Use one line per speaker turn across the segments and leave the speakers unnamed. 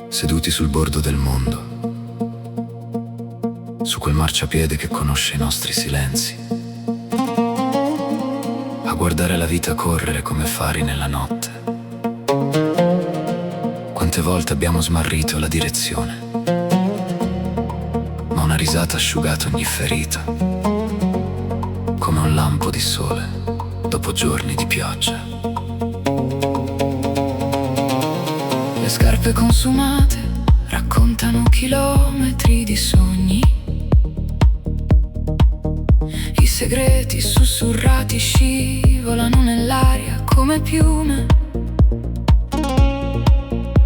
Seduti sul bordo del mondo, su quel marciapiede che conosce i nostri silenzi, a guardare la vita correre come fari nella notte. Quante volte abbiamo smarrito la direzione, ma una risata ha asciugato ogni ferita, come un lampo di sole dopo giorni di pioggia.
Le scarpe consumate raccontano chilometri di sogni, i segreti sussurrati scivolano nell'aria come piume.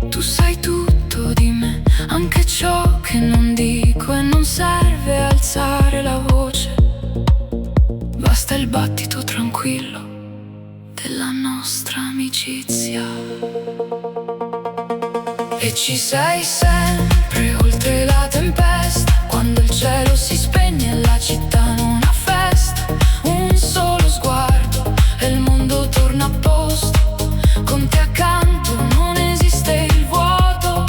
Tu sai tutto di me, anche ciò che non dico, e non serve alzare la voce, basta il battito tranquillo della nostra amicizia. E ci sei sempre oltre la tempesta, quando il cielo si spegne e la città non ha festa. Un solo sguardo e il mondo torna a posto, con te accanto non esiste il vuoto,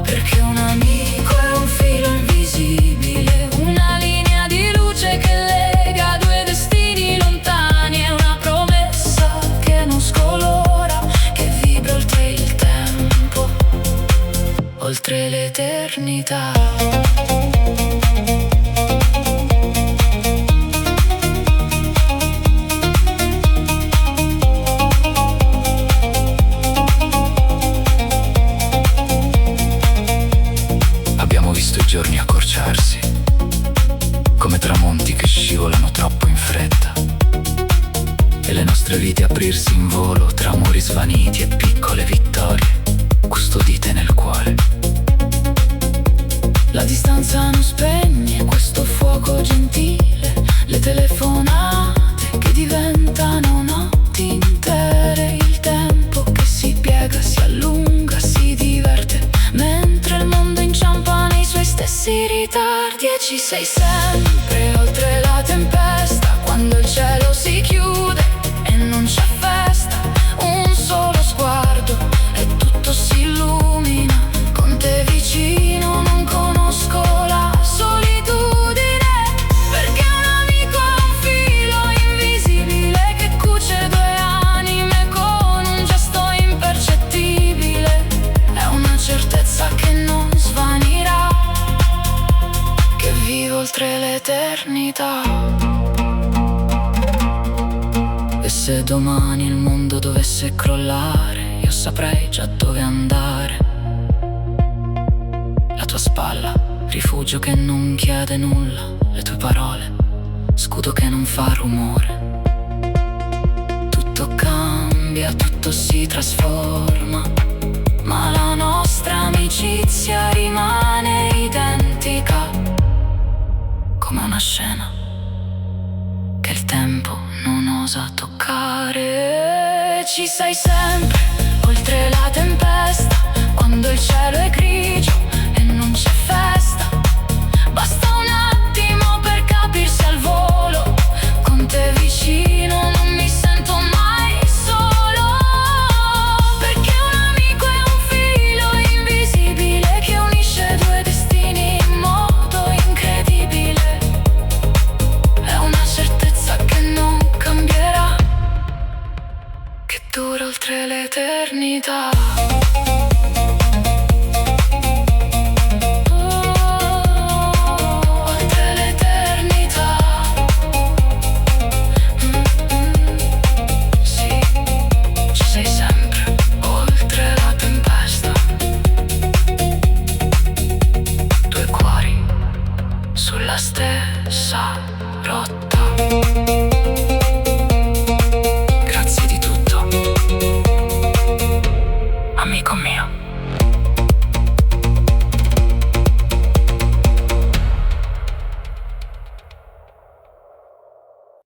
perché un amico è un filo invisibile, una linea di luce che lega due destini lontani, è una promessa che non scolora, che vibra oltre il tempo, oltre l'eternità.
Abbiamo visto i giorni accorciarsi, come tramonti che scivolano troppo in fretta, e le nostre vite aprirsi in volo tra amori svaniti e piccole vittorie custodite nel cuore.
La distanza non spegne questo fuoco gentile, le telefonate che diventano notti intere, il tempo che si piega, si allunga, si diverte, mentre il mondo inciampa nei suoi stessi ritardi. E ci sei sempre oltre la tempesta, quando il cielo si chiude e non c'è festa. Un solo sguardo e tutto si illumina, con te vicino non conosco la solitudine, perché un amico è un filo invisibile che cuce due anime con un gesto impercettibile. È una certezza che non svanirà, che vive oltre l'eternità. E se domani il mondo dovesse crollare, io saprei già dove andare. La tua spalla, rifugio che non chiede nulla, le tue parole, scudo che non fa rumore. Tutto cambia, tutto si trasforma, ma la nostra amicizia rimane identica, come una scena che il tempo non osa toccare. Ci sei sempre oltre la tempesta, quando il cielo è grigio e non c'è festa. Basta un attimo per capirsi al volo, con te vicino non mi sento mai solo, perché un amico è un filo invisibile che unisce due destini in modo incredibile. È una certezza che non cambierà, che dura oltre l'eternità. Sulla stessa